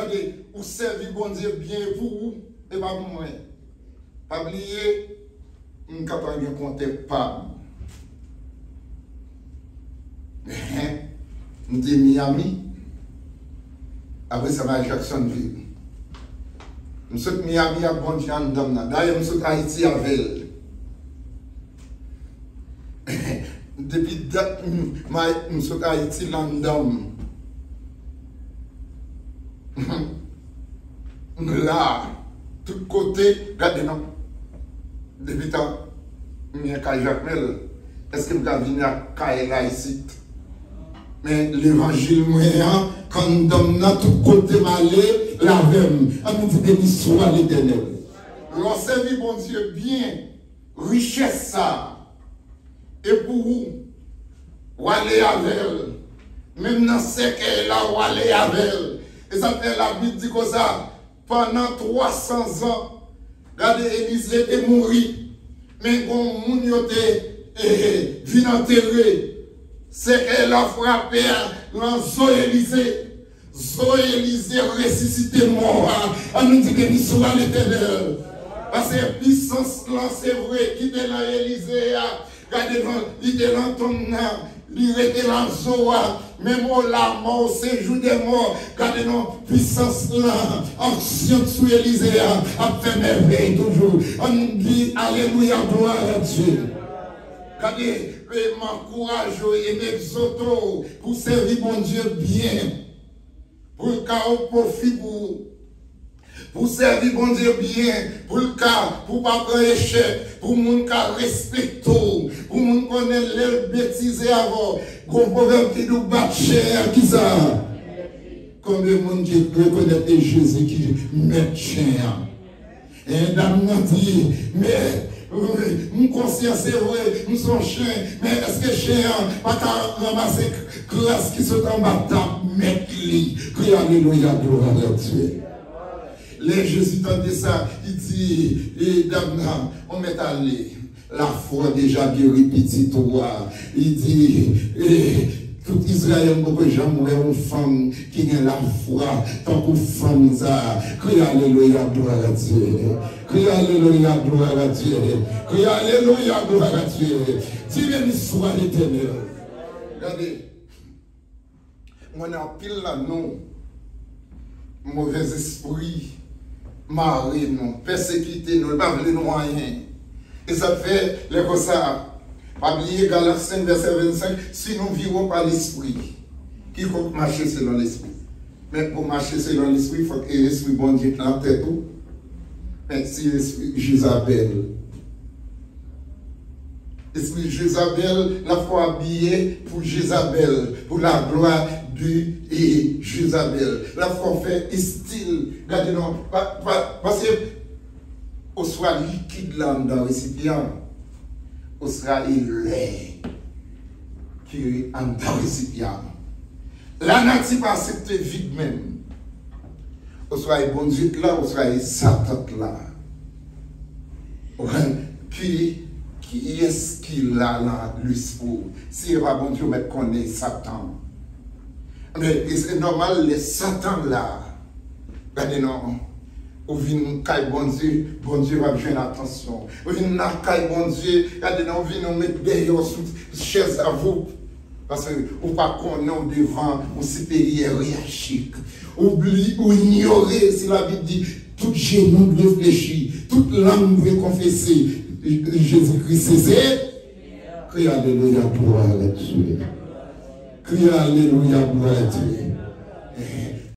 Regardez, vous servez bon Dieu bien pour vous et pas pour moi. Pas oublier, je ne suis pas bien compter pas. Je suis Miami. Après ça va à Jacksonville. Je suis Miami à bon Dieu. D'ailleurs, je suis Haïti avec elle. Depuis date, je suis Haïti London. Là, tout côté, regardez non. Depuis tant, je suis à Jacmel. Est-ce que je vais venir à Kaila ici? Mais l'évangile moyen, quand nous sommes à tout côté malé, la même, on nous dit béni soit l'éternel. L'on servit bon Dieu bien, richesse ça. Et pour vous, ou aller avec elle. Même dans ce qu'elle là, ou aller avec elle. Et ça fait la Bible dit que ça, pendant 300 ans, regardez, Élisée est mort. Mais quand moun yote vient enterrer, c'est qu'elle a frappé dans Zoé Élisée. Zoé Élisée ressuscité mort. On nous dit que nous sommes l'éternel. Parce que puissance là, c'est vrai, qui était là Élisée. Regardez, il était dans ton âme. Il était dans Zoa, même au la mort, au séjour des morts, regardez non, puissance là, action sous Élisée, a fait merveille toujours. On dit, alléluia, gloire à Dieu. Regardez, je m'encourage et m'exhorte pour servir mon Dieu bien, pour le cas au profit pour servir bon Dieu bien, pour le cas, pour pas prendre échec, pour mon cas respecter, pour mon connaître les bêtises avant, qu'on peut qui nous bat cher, qui ça? Combien de monde qui reconnaît Jésus qui met cher? Et dame m'a dit, mais mon conscience c'est vrai, nous sommes chiens, mais est-ce que chien pas qu'à ramasser classe qui sont en bas, mettre lui, crie alléluia, gloire à Dieu. Les Jésus tendait ça, il dit, et dame, on met allé, la foi déjà guéri petit toi. Il dit, tout Israël, beaucoup de gens mourent une femme qui a la foi, tant que femme ça. Crie alléluia, gloire à Dieu. Crie alléluia, gloire à Dieu. Crie alléluia, gloire à Dieu. Dis béni soit l'éternel. Regardez, on a pile là, non, mauvais esprit. Marrer nous, persécuter nous, pas voulu nous rien. Et ça fait les comme ça. Pas oublier Galates 5, verset 25, si nous vivons par l'esprit, qui compte marcher selon l'esprit. Mais pour marcher selon l'esprit, il faut que l'esprit bon Dieu dans la tête tout. Mais si l'esprit Jézabel, l'esprit Jézabel, la foi habillée pour Jézabel, pour la gloire et Jézabel. La foi fait style. Regardez, non, parce que on soit liquide là dans le récipient, on sera lait qui est dans le récipient. Là, n'a-t-il pas accepté vide même. On soit bon Dieu là, on soit Satan là. Puis, qui est-ce qu'il a là, l'esprit? Si il va bon Dieu, mais connaît Satan. Mais c'est normal, les Satan là, regardez non, ou vient caille bon Dieu va bien attention. Ou vient caille bon Dieu, regardez non, vient nous mettre derrière sous chaise à vous. Parce que ou pas connaître devant un supérieur hiérarchique. Oublie ou ignorer, si la Bible dit, tout genou doit réfléchir, toute langue doit confesser. Jésus-Christ c'est. Crie alléluia, gloire à Dieu. Crie alléluia, gloire à Dieu.